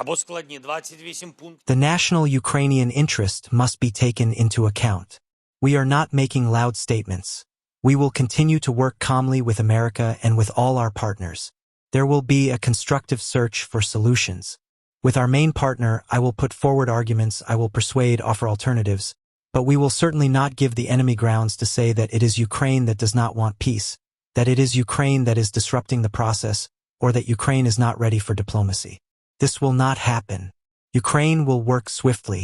або складні 28 пунктів. The national Ukrainian interest must be taken into account. We are not making loud statements. We will continue to work calmly with America and with all our partners. There will be a constructive search for solutions. With our main partner, I will put forward arguments, I will persuade, offer alternatives, but we will certainly not give the enemy grounds to say that it is Ukraine that does not want peace, that it is Ukraine that is disrupting the process, or that Ukraine is not ready for diplomacy. This will not happen. Ukraine will work swiftly.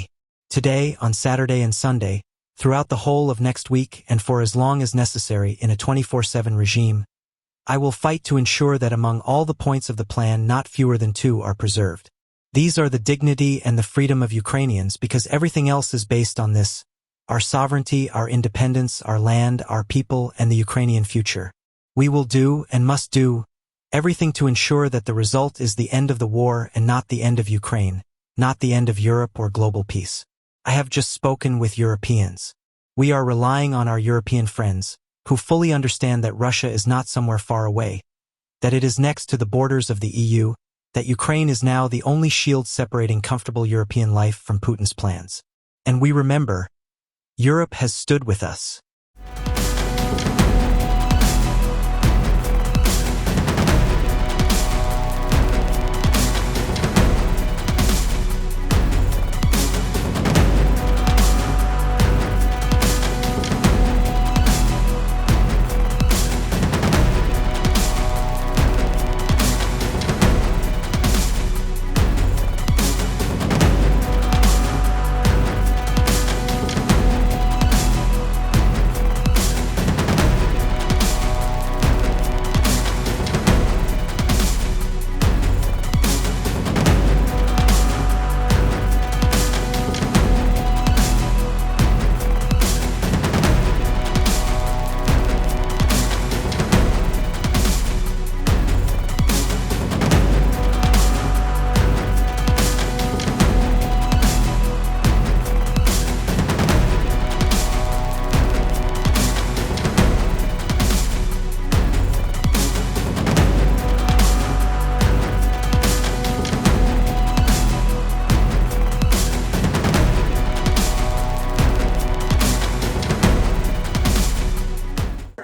Today, on Saturday and Sunday, throughout the whole of next week and for as long as necessary in a 24/7 regime, I will fight to ensure that among all the points of the plan not fewer than 2 are preserved. These are the dignity and the freedom of Ukrainians because everything else is based on this: our sovereignty, our independence, our land, our people, and the Ukrainian future. We will do, and must do, everything to ensure that the result is the end of the war and not the end of Ukraine, not the end of Europe or global peace. I have just spoken with Europeans. We are relying on our European friends, who fully understand that Russia is not somewhere far away, that it is next to the borders of the EU, that Ukraine is now the only shield separating comfortable European life from Putin's plans. And we remember, Europe has stood with us.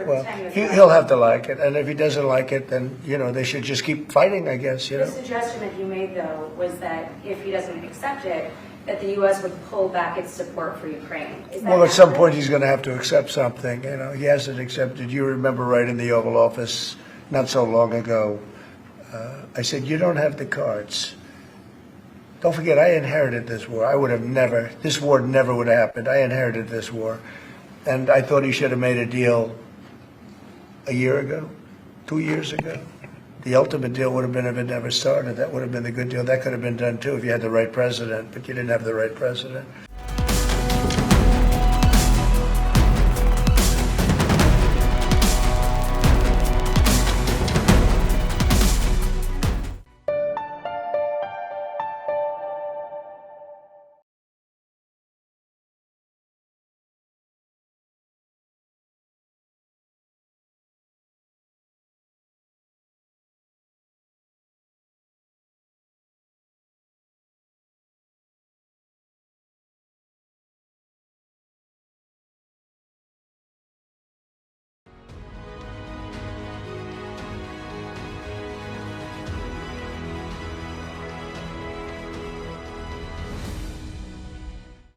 Well, he'll have to like it, and if he doesn't like it, then, they should just keep fighting, I guess, The suggestion that you made, though, was that if he doesn't accept it, that the U.S. would pull back its support for Ukraine. Is that Well, at some accurate? point, he's going to have to accept something. He hasn't accepted. You remember right in the Oval Office not so long ago, I said, you don't have the cards. Don't forget, I inherited this war. This war never would have happened. I inherited this war. And I thought he should have made a deal a year ago, 2 years ago. The ultimate deal would have been if it never started. That would have been the good deal. That could have been done too if you had the right president, but you didn't have the right president.